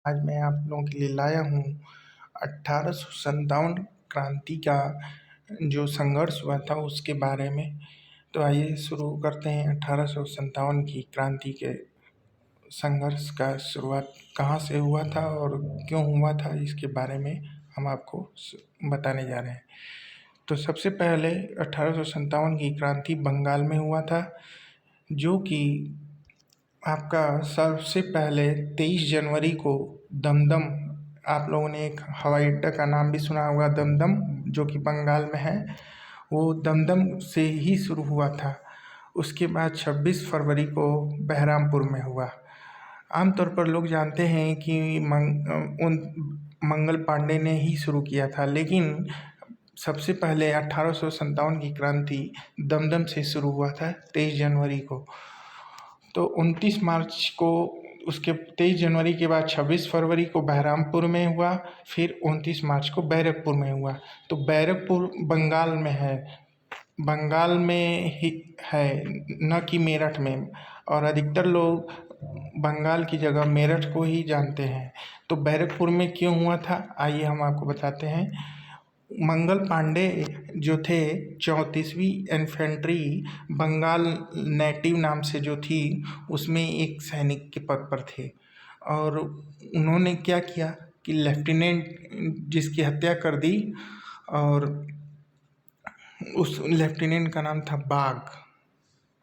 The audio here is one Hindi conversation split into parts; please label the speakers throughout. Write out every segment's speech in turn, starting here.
Speaker 1: आज मैं आप लोगों के लिए लाया हूँ 1857 क्रांति का जो संघर्ष हुआ था उसके बारे में। तो आइए शुरू करते हैं 1857 की क्रांति के संघर्ष का शुरुआत कहाँ से हुआ था और क्यों हुआ था, इसके बारे में हम आपको बताने जा रहे हैं। तो सबसे पहले 1857 की क्रांति बंगाल में हुआ था, जो कि आपका सबसे पहले 23 जनवरी को दमदम, आप लोगों ने एक हवाई अड्डा का नाम भी सुना होगा दमदम, जो कि बंगाल में है, वो दमदम से ही शुरू हुआ था। उसके बाद 26 फरवरी को बहरामपुर में हुआ। आमतौर पर लोग जानते हैं कि मंगल पांडे ने ही शुरू किया था, लेकिन सबसे पहले 1857 की क्रांति दमदम से शुरू हुआ था 23 जनवरी को। तो 29 मार्च को, उसके 23 जनवरी के बाद 26 फरवरी को बहरामपुर में हुआ, फिर 29 मार्च को बैरकपुर में हुआ। तो बैरकपुर बंगाल में है, बंगाल में ही है, न कि मेरठ में, और अधिकतर लोग बंगाल की जगह मेरठ को ही जानते हैं। तो बैरकपुर में क्यों हुआ था, आइए हम आपको बताते हैं। मंगल पांडे जो थे 34वीं इन्फेंट्री बंगाल नेटिव नाम से जो थी, उसमें एक सैनिक के पद पर थे। और उन्होंने क्या किया कि लेफ्टिनेंट जिसकी हत्या कर दी, और उस लेफ्टिनेंट का नाम था बाग,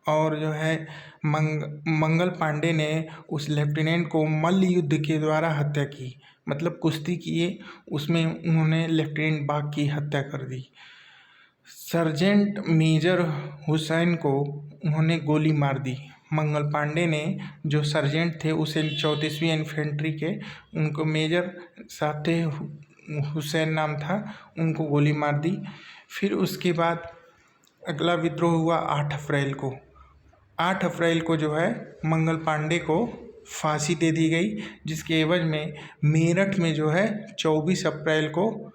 Speaker 1: और जो है मंगल पांडे ने उस लेफ्टिनेंट को मल्ल युद्ध के द्वारा हत्या की, मतलब कुश्ती किए, उसमें उन्होंने लेफ्टिनेंट बाग की हत्या कर दी। सर्जेंट मेजर हुसैन को उन्होंने गोली मार दी। मंगल पांडे ने, जो सर्जेंट थे उसे 34वीं इन्फेंट्री के, उनको मेजर साहब थे, हुसैन नाम था, उनको गोली मार दी। फिर उसके बाद अगला विद्रोह हुआ 8 अप्रैल को। 8 अप्रैल को जो है मंगल पांडे को फांसी दे दी गई, जिसके एवज में मेरठ में जो है 24 अप्रैल को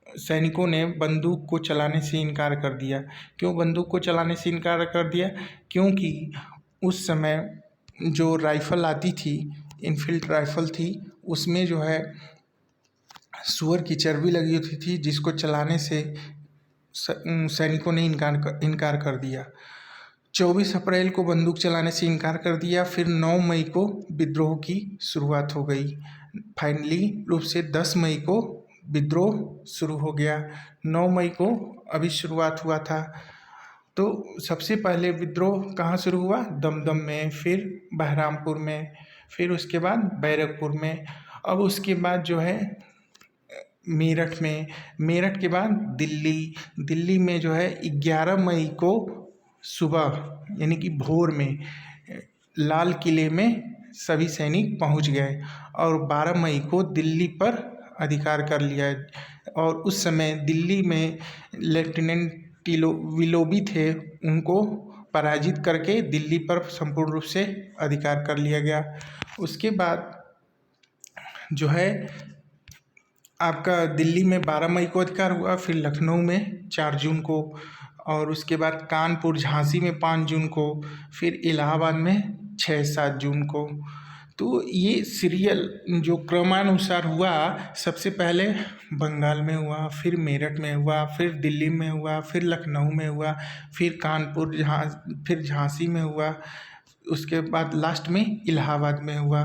Speaker 1: सैनिकों ने बंदूक को चलाने से इनकार कर दिया। क्यों बंदूक को चलाने से इनकार कर दिया? क्योंकि उस समय जो राइफ़ल आती थी, इनफील्ड राइफ़ल थी, उसमें जो है सूअर की चर्बी लगी होती थी, जिसको चलाने से सैनिकों ने इनकार कर दिया। 24 अप्रैल को बंदूक चलाने से इनकार कर दिया। फिर 9 मई को विद्रोह की शुरुआत हो गई। फाइनली रूप से 10 मई को विद्रोह शुरू हो गया। 9 मई को अभी शुरुआत हुआ था। तो सबसे पहले विद्रोह कहाँ शुरू हुआ? दमदम में, फिर बहरामपुर में, फिर उसके बाद बैरकपुर में, अब उसके बाद जो है मेरठ में, मेरठ के बाद दिल्ली में जो है 11 मई को सुबह यानी कि भोर में लाल किले में सभी सैनिक पहुंच गए, और 12 मई को दिल्ली पर अधिकार कर लिया। और उस समय दिल्ली में लेफ्टिनेंट विलोबी थे, उनको पराजित करके दिल्ली पर संपूर्ण रूप से अधिकार कर लिया गया। उसके बाद जो है आपका दिल्ली में 12 मई को अधिकार हुआ, फिर लखनऊ में 4 जून को, और उसके बाद कानपुर झांसी में 5 जून को, फिर इलाहाबाद में 6-7 जून को। तो ये सीरियल जो क्रमानुसार हुआ, सबसे पहले बंगाल में हुआ, फिर मेरठ में हुआ, फिर दिल्ली में हुआ, फिर लखनऊ में हुआ, फिर कानपुर फिर झांसी में हुआ, उसके बाद लास्ट में इलाहाबाद में हुआ।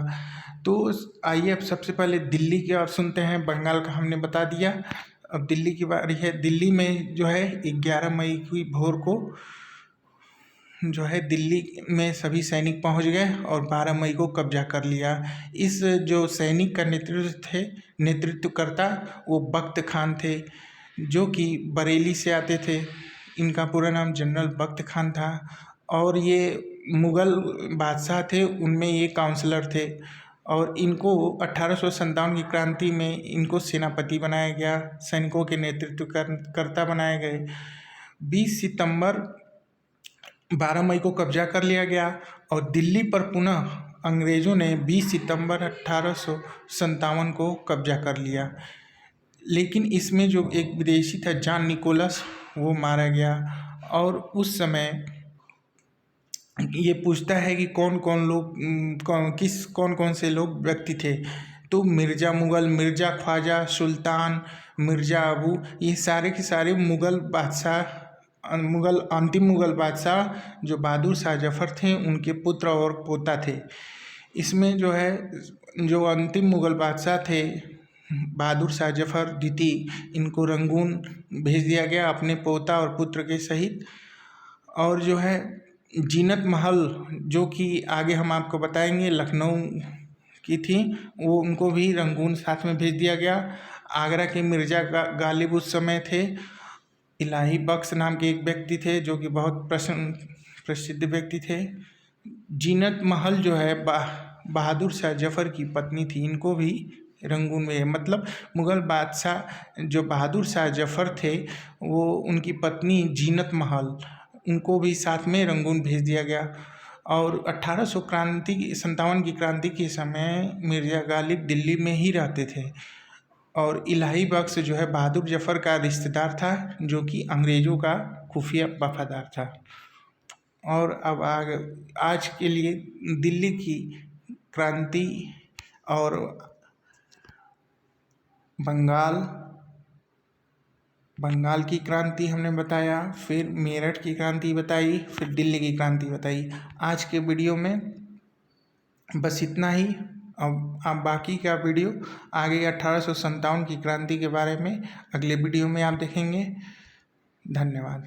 Speaker 1: तो आइए अब सबसे पहले दिल्ली की ओर सुनते हैं। बंगाल का हमने बता दिया, अब दिल्ली की बारी है। दिल्ली में जो है 11 मई की भोर को जो है दिल्ली में सभी सैनिक पहुंच गए और 12 मई को कब्जा कर लिया। इस जो सैनिक का नेतृत्वकर्ता वो बख्त खान थे, जो कि बरेली से आते थे। इनका पूरा नाम जनरल बख्त खान था, और ये मुग़ल बादशाह थे, उनमें ये काउंसलर थे। और इनको 1857 की क्रांति में इनको सेनापति बनाया गया, सैनिकों के नेतृत्वकर्ता बनाए गए। 20 सितंबर 12 मई को कब्जा कर लिया गया, और दिल्ली पर पुनः अंग्रेज़ों ने 20 सितंबर 1857 को कब्जा कर लिया। लेकिन इसमें जो एक विदेशी था जॉन निकोलस, वो मारा गया। और उस समय ये पूछता है कि कौन कौन से लोग व्यक्ति थे। तो मिर्ज़ा मुग़ल, मिर्ज़ा ख्वाजा, सुल्तान, मिर्ज़ा अबू, ये सारे के सारे मुग़ल बादशाह, अंतिम मुग़ल बादशाह जो बहादुर शाह जफ़र थे उनके पुत्र और पोता थे। इसमें जो है जो अंतिम मुग़ल बादशाह थे बहादुर शाह जफ़र द्वितीय, इनको रंगून भेज दिया गया अपने पोता और पुत्र के सहित। और जो है जीनत महल, जो कि आगे हम आपको बताएंगे लखनऊ की थी, वो उनको भी रंगून साथ में भेज दिया गया। आगरा के मिर्ज़ा गालिब उस समय थे। इलाही बख्श नाम के एक व्यक्ति थे जो कि बहुत प्रसिद्ध व्यक्ति थे। जीनत महल जो है बहादुर शाह जफ़र की पत्नी थी, इनको भी रंगून में, मतलब मुग़ल बादशाह जो बहादुर शाह जफ़र थे वो उनकी पत्नी जीनत महल, उनको भी साथ में रंगून भेज दिया गया। और 1857 की क्रांति के समय मिर्ज़ा गालिब दिल्ली में ही रहते थे। और इलाही बख्श जो है बहादुर जफ़र का रिश्तेदार था, जो कि अंग्रेज़ों का खुफिया वफादार था। और अब आज के लिए दिल्ली की क्रांति और बंगाल की क्रांति हमने बताया, फिर मेरठ की क्रांति बताई, फिर दिल्ली की क्रांति बताई। आज के वीडियो में बस इतना ही। अब आप बाकी का वीडियो आगे 1857 की क्रांति के बारे में अगले वीडियो में आप देखेंगे। धन्यवाद।